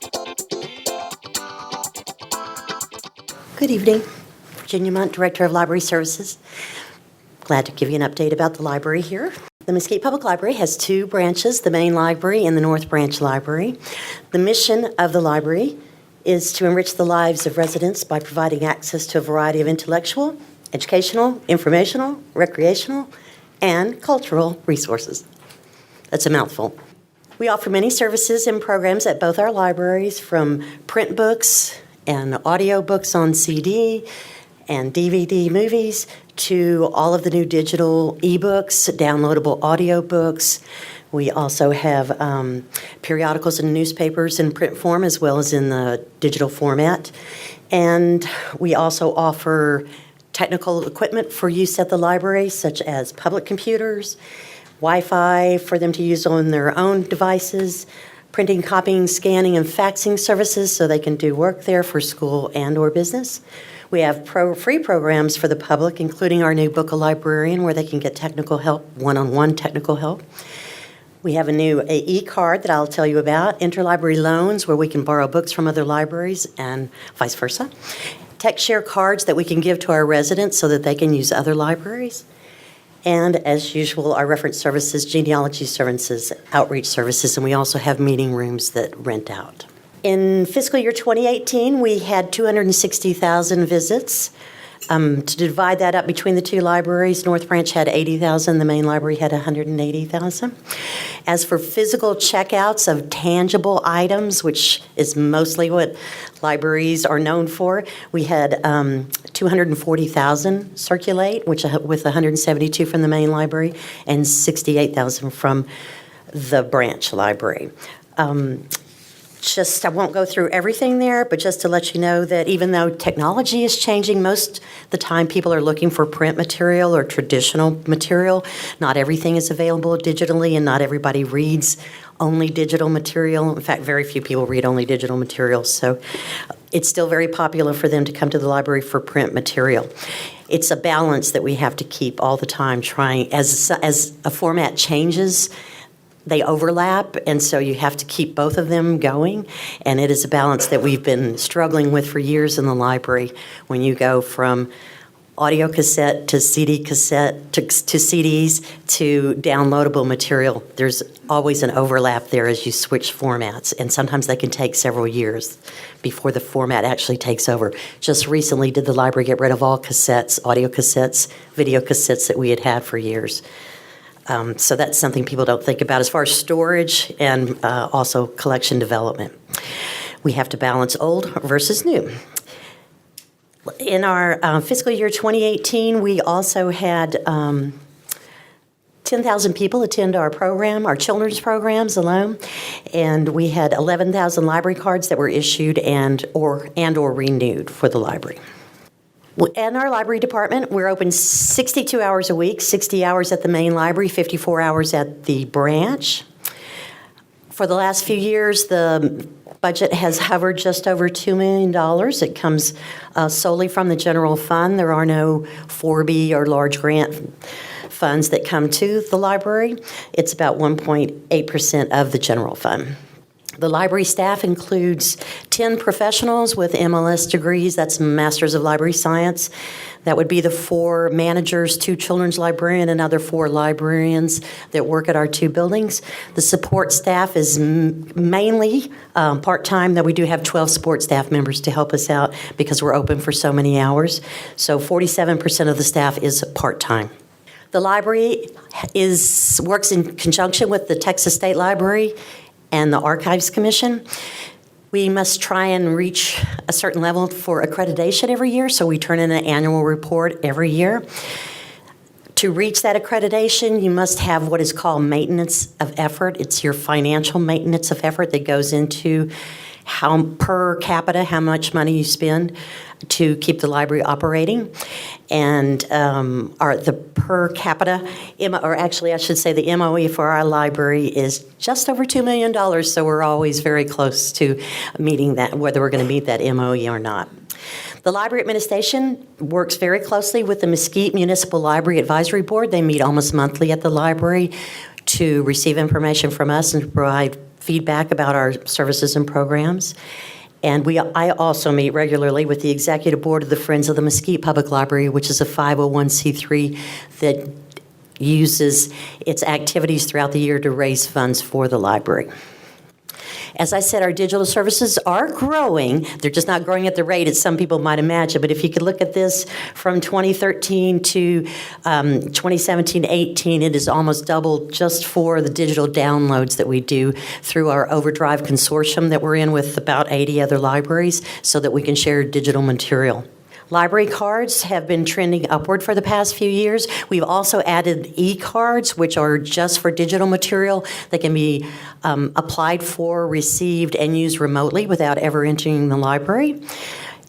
Good evening. Virginia Munt, Director of Library Services. Glad to give you an update about the library here. The Mesquite Public Library has two branches, the main library and the North Branch Library. The mission of the library is to enrich the lives of residents by providing access to a variety of intellectual, educational, informational, recreational, and cultural resources. That's a mouthful. We offer many services and programs at both our libraries, from print books and audio books on CD and DVD movies to all of the new digital ebooks, downloadable audio books. We also have periodicals and newspapers in print form as well as in the digital format. And we also offer technical equipment for use at the library, such as public computers, Wi-Fi for them to use on their own devices, printing, copying, scanning, and faxing services so they can do work there for school and or business. We have free programs for the public, including our new Book a Librarian, where they can get technical help, one-on-one technical help. We have a new AE card that I'll tell you about, interlibrary loans, where we can borrow books from other libraries and vice versa. Tech share cards that we can give to our residents so that they can use other libraries. And as usual, our reference services, genealogy services, outreach services, and we also have meeting rooms that rent out. In fiscal year 2018, we had 260,000 visits. To divide that up between the two libraries, North Branch had 80,000, the main library had 180,000. As for physical checkouts of tangible items, which is mostly what libraries are known for, we had 240,000 circulate, with 172 from the main library and 68,000 from the branch library. I won't go through everything there, but just to let you know that even though technology is changing, most of the time people are looking for print material or traditional material. Not everything is available digitally, and not everybody reads only digital material. In fact, very few people read only digital material, so it's still very popular for them to come to the library for print material. It's a balance that we have to keep all the time, trying, as a format changes, they overlap, and so you have to keep both of them going, and it is a balance that we've been struggling with for years in the library. When you go from audio cassette to CD cassette to CDs to downloadable material, there's always an overlap there as you switch formats, and sometimes they can take several years before the format actually takes over. Just recently did the library get rid of all cassettes, audio cassettes, video cassettes that we had had for years. So that's something people don't think about as far as storage and also collection development. We have to balance old versus new. In our fiscal year 2018, we also had 10,000 people attend our program, our children's programs alone, and we had 11,000 library cards that were issued and or renewed for the library. In our library department, we're open 62 hours a week, 60 hours at the main library, 54 hours at the branch. For the last few years, the budget has hovered just over $2 million. It comes solely from the general fund. There are no 4B or large grant funds that come to the library. It's about 1.8% of the general fund. The library staff includes 10 professionals with MLS degrees. That's Masters of Library Science. That would be the 4 managers, 2 children's librarians, and other 4 librarians that work at our 2 buildings. The support staff is mainly part-time, though we do have 12 support staff members to help us out because we're open for so many hours. So 47% of the staff is part-time. The library works in conjunction with the Texas State Library and the Archives Commission. We must try and reach a certain level for accreditation every year, so we turn in an annual report every year. To reach that accreditation, you must have what is called maintenance of effort. It's your financial maintenance of effort that goes into how per capita, how much money you spend to keep the library operating. And the per capita, or actually I should say the MOE for our library is just over $2 million, so we're always very close to meeting that, whether we're going to meet that MOE or not. The library administration works very closely with the Mesquite Municipal Library Advisory Board. They meet almost monthly at the library to receive information from us and to provide feedback about our services and programs. And I also meet regularly with the executive board of the Friends of the Mesquite Public Library, which is a 501c3 that uses its activities throughout the year to raise funds for the library. As I said, our digital services are growing. They're just not growing at the rate that some people might imagine. But if you could look at this from 2013 to 2017-18, it is almost doubled just for the digital downloads that we do through our Overdrive consortium that we're in with about 80 other libraries so that we can share digital material. Library cards have been trending upward for the past few years. We've also added e-cards, which are just for digital material that can be applied for, received, and used remotely without ever entering the library.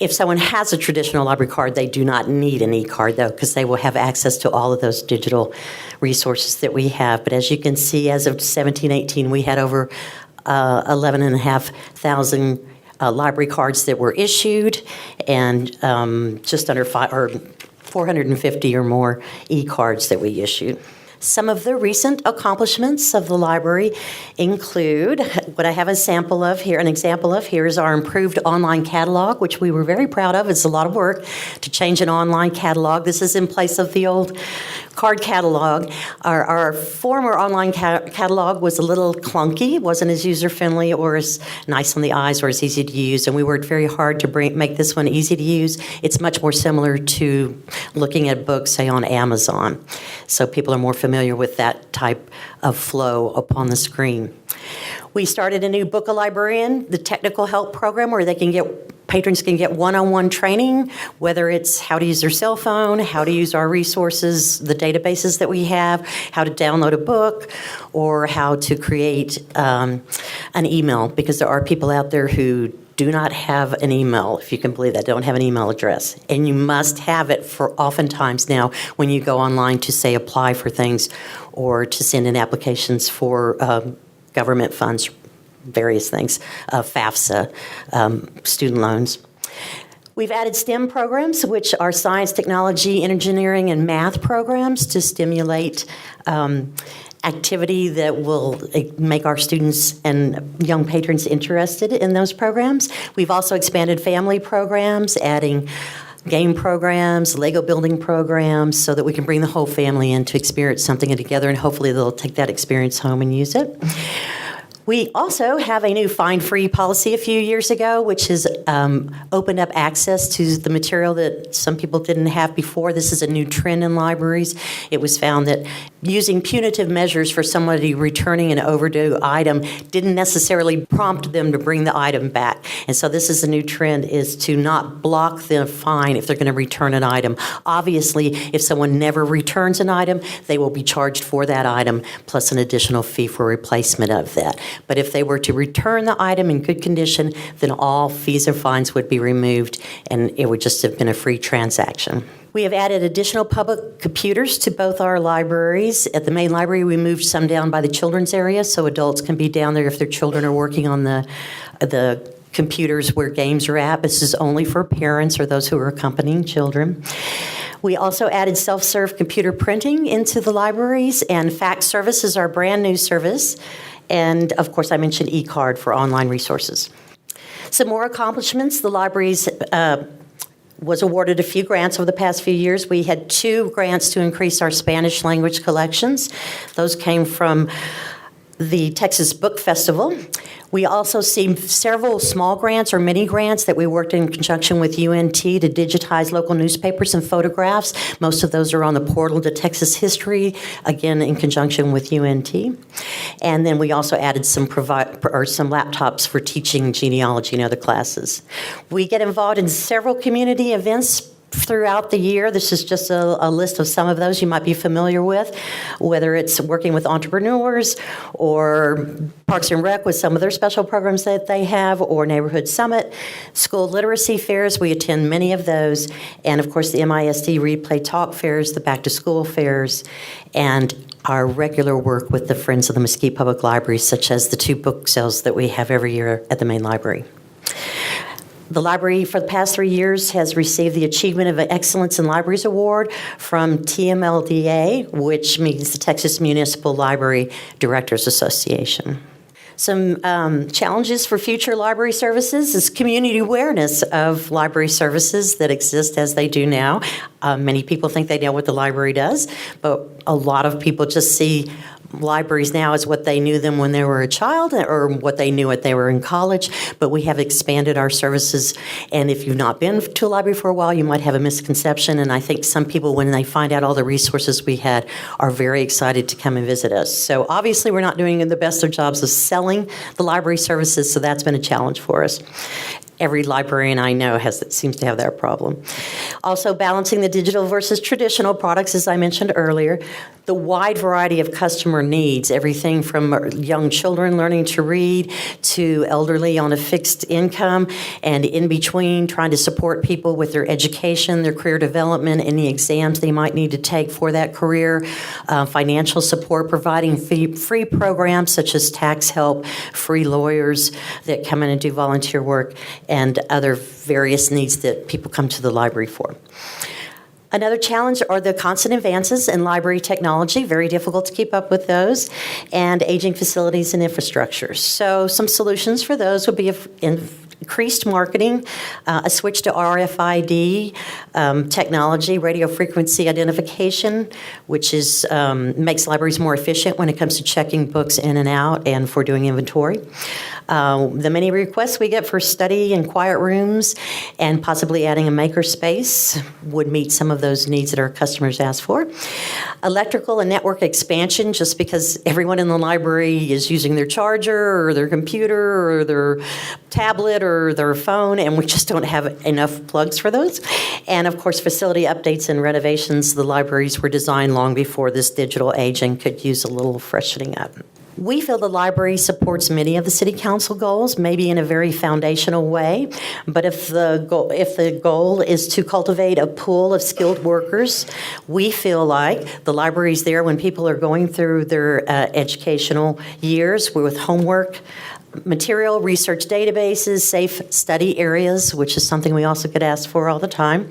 If someone has a traditional library card, they do not need an e-card, though, because they will have access to all of those digital resources that we have. But as you can see, as of 17-18, we had over 11,500 library cards that were issued, and just under 450 or more e-cards that we issued. Some of the recent accomplishments of the library include what I have a sample of here. An example of here is our improved online catalog, which we were very proud of. It's a lot of work to change an online catalog. This is in place of the old card catalog. Our former online catalog was a little clunky, wasn't as user-friendly or as nice on the eyes or as easy to use, and we worked very hard to make this one easy to use. It's much more similar to looking at books, say, on Amazon. So people are more familiar with that type of flow upon the screen. We started a new Book a Librarian, the technical help program, where patrons can get one-on-one training, whether it's how to use their cell phone, how to use our resources, the databases that we have, how to download a book, or how to create an email, because there are people out there who do not have an email, if you can believe that, don't have an email address. And you must have it for oftentimes now when you go online to, say, apply for things or to send in applications for government funds, various things, FAFSA, student loans. We've added STEM programs, which are science, technology, engineering, and math programs to stimulate activity that will make our students and young patrons interested in those programs. We've also expanded family programs, adding game programs, Lego building programs, so that we can bring the whole family in to experience something together, and hopefully they'll take that experience home and use it. We also have a new fine-free policy a few years ago, which has opened up access to the material that some people didn't have before. This is a new trend in libraries. It was found that using punitive measures for somebody returning an overdue item didn't necessarily prompt them to bring the item back. And so this is a new trend, is to not block the fine if they're going to return an item. Obviously, if someone never returns an item, they will be charged for that item plus an additional fee for replacement of that. But if they were to return the item in good condition, then all fees and fines would be removed, and it would just have been a free transaction. We have added additional public computers to both our libraries. At the main library, we moved some down by the children's area, so adults can be down there if their children are working on the computers where games are at. This is only for parents or those who are accompanying children. We also added self-serve computer printing into the libraries, and fax service is our brand new service. And, of course, I mentioned e-card for online resources. Some more accomplishments. The libraries was awarded a few grants over the past few years. We had 2 grants to increase our Spanish language collections. Those came from the Texas Book Festival. We also see several small grants or mini grants that we worked in conjunction with UNT to digitize local newspapers and photographs. Most of those are on the portal to Texas History, again in conjunction with UNT. And then we also added some laptops for teaching genealogy and other classes. We get involved in several community events throughout the year. This is just a list of some of those you might be familiar with, whether it's working with entrepreneurs or Parks and Rec with some of their special programs that they have, or Neighborhood Summit, school literacy fairs. We attend many of those, and of course the MISD Replay Talk fairs, the back to school fairs, and our regular work with the Friends of the Mesquite Public Library, such as the 2 book sales that we have every year at the main library. The library for the past 3 years has received the Achievement of Excellence in Libraries Award from TMLDA, which means the Texas Municipal Library Directors Association. Some challenges for future library services is community awareness of library services that exist as they do now. Many people think they know what the library does, but a lot of people just see libraries now as what they knew them when they were a child or what they knew when they were in college, but we have expanded our services. And if you've not been to a library for a while, you might have a misconception. And I think some people, when they find out all the resources we had, are very excited to come and visit us. So obviously, we're not doing the best of jobs of selling the library services, so that's been a challenge for us. Every librarian I know seems to have that problem. Also, balancing the digital versus traditional products, as I mentioned earlier, the wide variety of customer needs, everything from young children learning to read to elderly on a fixed income, and in between trying to support people with their education, their career development, any exams they might need to take for that career, financial support, providing free programs such as tax help, free lawyers that come in and do volunteer work, and other various needs that people come to the library for. Another challenge are the constant advances in library technology, very difficult to keep up with those, and aging facilities and infrastructure. So some solutions for those would be increased marketing, a switch to RFID technology, radio frequency identification, which makes libraries more efficient when it comes to checking books in and out and for doing inventory. The many requests we get for study and quiet rooms and possibly adding a maker space would meet some of those needs that our customers ask for. Electrical and network expansion, just because everyone in the library is using their charger or their computer or their tablet or their phone, and we just don't have enough plugs for those. And of course, facility updates and renovations. The libraries were designed long before this digital age and could use a little freshening up. We feel the library supports many of the City Council goals, maybe in a very foundational way, but if the goal is to cultivate a pool of skilled workers, we feel like the library is there when people are going through their educational years with homework, material, research databases, safe study areas, which is something we also get asked for all the time.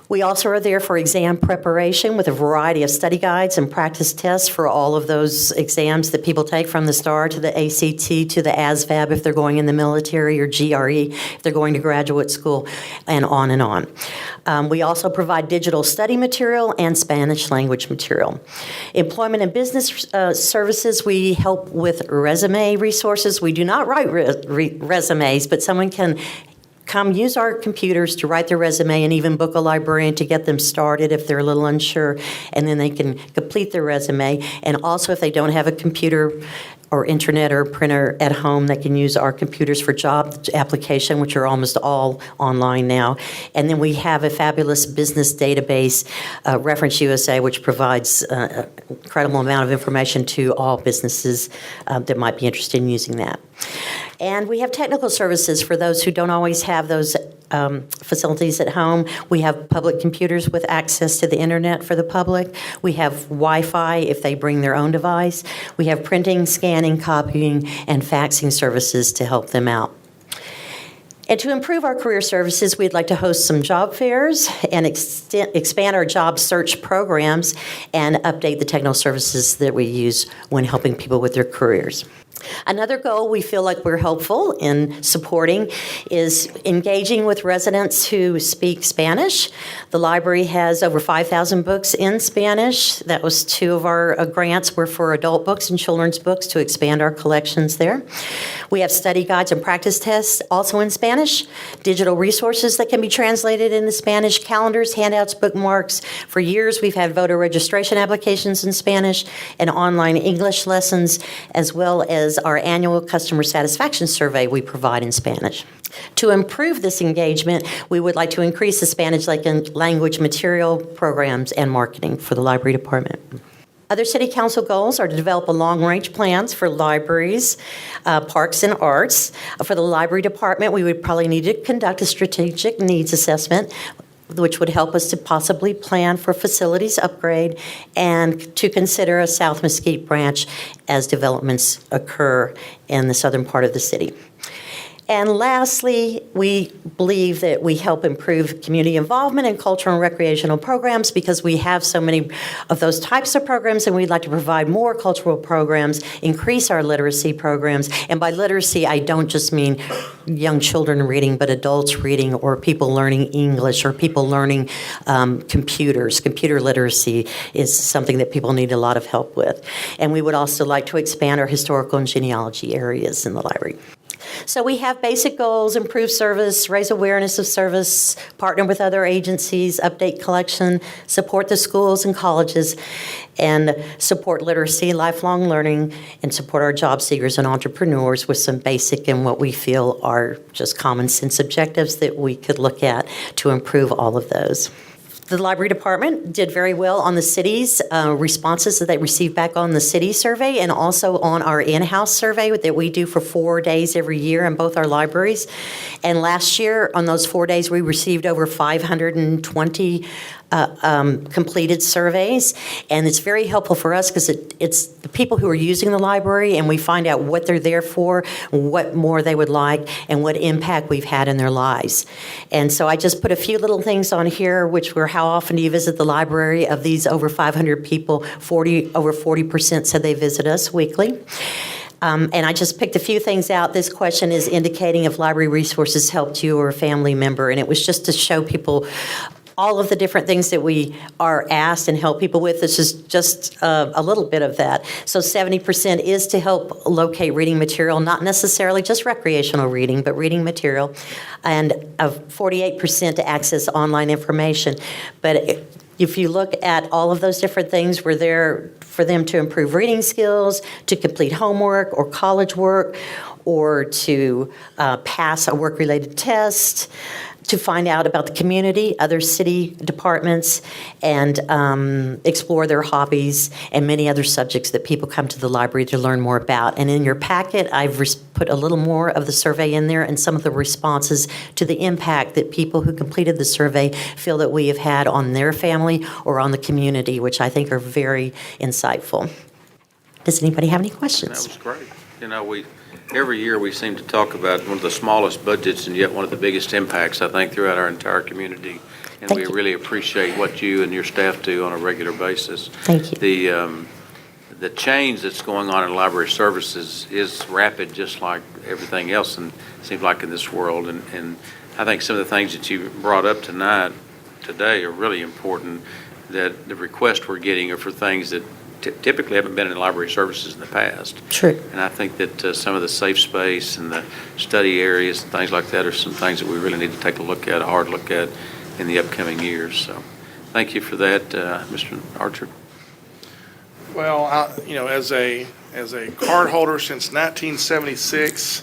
We also are there for exam preparation with a variety of study guides and practice tests for all of those exams that people take, from the STAR to the ACT to the ASVAB if they're going in the military, or GRE if they're going to graduate school, and on and on. We also provide digital study material and Spanish language material. Employment and business services, we help with resume resources. We do not write resumes, but someone can come use our computers to write their resume and even book a librarian to get them started if they're a little unsure, and then they can complete their resume. And also, if they don't have a computer or internet or printer at home, they can use our computers for job application, which are almost all online now. And then we have a fabulous business database, Reference USA, which provides an incredible amount of information to all businesses that might be interested in using that. And we have technical services for those who don't always have those facilities at home. We have public computers with access to the internet for the public. We have Wi-Fi if they bring their own device. We have printing, scanning, copying, and faxing services to help them out. And to improve our career services, we'd like to host some job fairs and expand our job search programs and update the technical services that we use when helping people with their careers. Another goal we feel like we're helpful in supporting is engaging with residents who speak Spanish. The library has over 5,000 books in Spanish. That was 2 of our grants were for adult books and children's books to expand our collections there. We have study guides and practice tests also in Spanish, digital resources that can be translated into Spanish, calendars, handouts, bookmarks. For years, we've had voter registration applications in Spanish and online English lessons, as well as our annual customer satisfaction survey we provide in Spanish. To improve this engagement, we would like to increase the Spanish language material programs and marketing for the library department. Other City Council goals are to develop a long-range plans for libraries, parks, and arts. For the library department, we would probably need to conduct a strategic needs assessment, which would help us to possibly plan for facilities upgrade and to consider a South Mesquite branch as developments occur in the southern part of the city. And lastly, we believe that we help improve community involvement in cultural and recreational programs because we have so many of those types of programs, and we'd like to provide more cultural programs, increase our literacy programs. And by literacy, I don't just mean young children reading, but adults reading, or people learning English, or people learning computers. Computer literacy is something that people need a lot of help with. And we would also like to expand our historical and genealogy areas in the library. So we have basic goals: improve service, raise awareness of service, partner with other agencies, update collection, support the schools and colleges, and support literacy, lifelong learning, and support our job seekers and entrepreneurs with some basic and what we feel are just common sense objectives that we could look at to improve all of those. The library department did very well on the city's responses that they received back on the city survey, and also on our in-house survey that we do for 4 days every year in both our libraries. And last year, on those 4 days, we received over 520 completed surveys, and it's very helpful for us because it's the people who are using the library, and we find out what they're there for, what more they would like, and what impact we've had in their lives. And so I just put a few little things on here, which were: how often do you visit the library? Of these over 500 people, over 40% said they visit us weekly. And I just picked a few things out. This question is indicating if library resources helped you or a family member, and it was just to show people all of the different things that we are asked and help people with. This is just a little bit of that. So 70% is to help locate reading material, not necessarily just recreational reading, but reading material, and 48% to access online information. But if you look at all of those different things, we're there for them to improve reading skills, to complete homework or college work, or to pass a work-related test, to find out about the community, other city departments, and explore their hobbies and many other subjects that people come to the library to learn more about. And in your packet, I've put a little more of the survey in there and some of the responses to the impact that people who completed the survey feel that we have had on their family or on the community, which I think are very insightful. Does anybody have any questions? That was great. Every year we seem to talk about one of the smallest budgets and yet one of the biggest impacts, I think, throughout our entire community. And we really appreciate what you and your staff do on a regular basis. Thank you. The change that's going on in library services is rapid, just like everything else, and it seems like in this world. And I think some of the things that you brought up today are really important, that the requests we're getting are for things that typically haven't been in library services in the past. True. And I think that some of the safe space and the study areas and things like that are some things that we really need to take a hard look at in the upcoming years. So thank you for that, Mr. Archer. Well, as a card holder since 1976,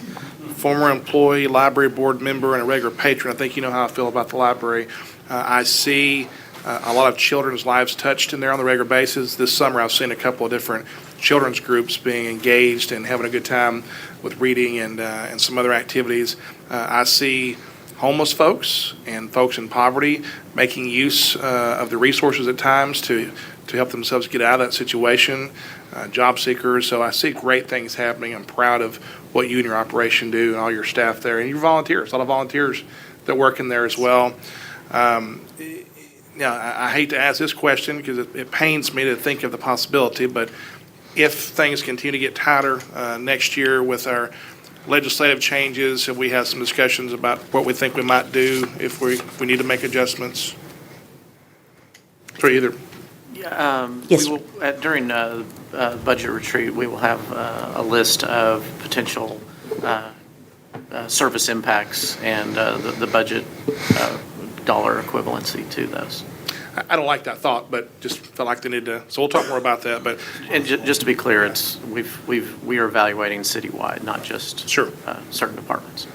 former employee, library board member, and a regular patron, I think you know how I feel about the library. I see a lot of children's lives touched in there on a regular basis. This summer I've seen a couple of different children's groups being engaged and having a good time with reading and some other activities. I see homeless folks and folks in poverty making use of the resources at times to help themselves get out of that situation, job seekers. So I see great things happening. I'm proud of what you and your operation do and all your staff there, and your volunteers, a lot of volunteers that work in there as well. I hate to ask this question because it pains me to think of the possibility, but if things continue to get tighter next year with our legislative changes, if we have some discussions about what we think we might do if we need to make adjustments? For either. Yes. We will, during budget retreat, we will have a list of potential service impacts and the budget dollar equivalency to those. I don't like that thought, but just felt like they need to. So we'll talk more about that. But just to be clear, it's we are evaluating citywide, not just certain departments.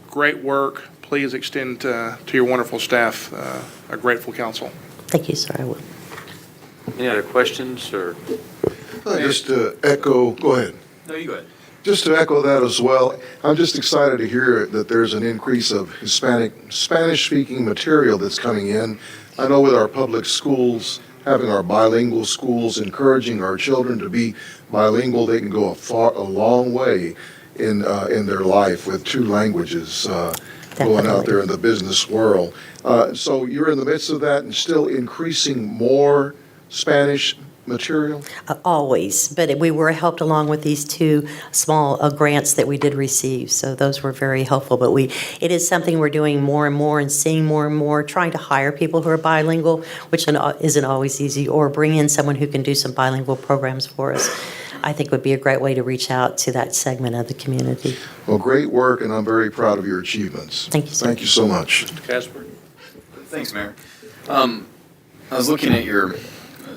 Great work. Please extend to your wonderful staff a grateful counsel. Thank you, sir. I will. Any other questions or? Just to echo. Go ahead. No, you go ahead. Just to echo that as well, I'm just excited to hear that there's an increase of Spanish-speaking material that's coming in. I know with our public schools, having our bilingual schools, encouraging our children to be bilingual, they can go a long way in their life with two languages going out there in the business world. So you're in the midst of that and still increasing more Spanish material? Always, but we were helped along with these two small grants that we did receive, so those were very helpful. But it is something we're doing more and more and seeing more and more, trying to hire people who are bilingual, which isn't always easy, or bring in someone who can do some bilingual programs for us. I think would be a great way to reach out to that segment of the community. Well, great work, and I'm very proud of your achievements. Thank you, sir. Thank you so much. Mr. Casper? Thanks, Mayor. I was looking at your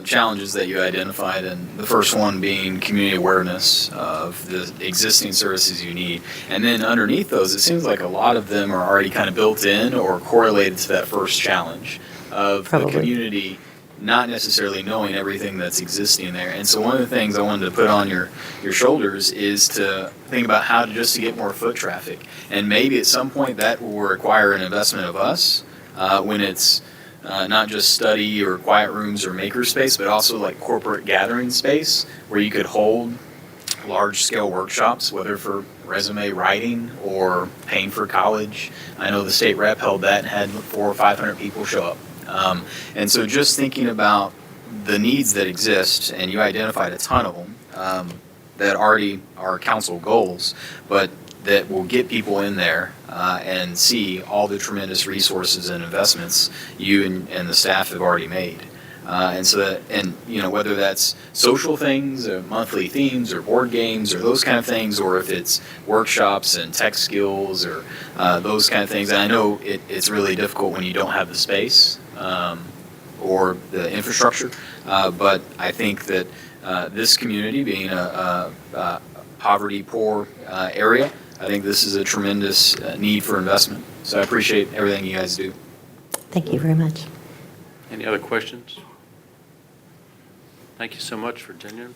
challenges that you identified, and the first one being community awareness of the existing services you need. And then underneath those, it seems like a lot of them are already kind of built in or correlated to that first challenge of Probably. the community not necessarily knowing everything that's existing there. And so one of the things I wanted to put on your shoulders is to think about how to just to get more foot traffic. And maybe at some point that will require an investment of us when it's not just study or quiet rooms or maker space, but also like corporate gathering space where you could hold large scale workshops, whether for resume writing or paying for college. I know the state rep held that and had 400 or 500 people show up. And so just thinking about the needs that exist, and you identified a ton of them that already are council goals, but that will get people in there and see all the tremendous resources and investments you and the staff have already made. And so that, and you know, whether that's social things, or monthly themes, or board games, or those kind of things, or if it's workshops and tech skills, or those kind of things. And I know it's really difficult when you don't have the space or the infrastructure, but I think that this community, being a poverty poor area, I think this is a tremendous need for investment. So I appreciate everything you guys do. Thank you very much. Any other questions? Thank you so much, Virginia.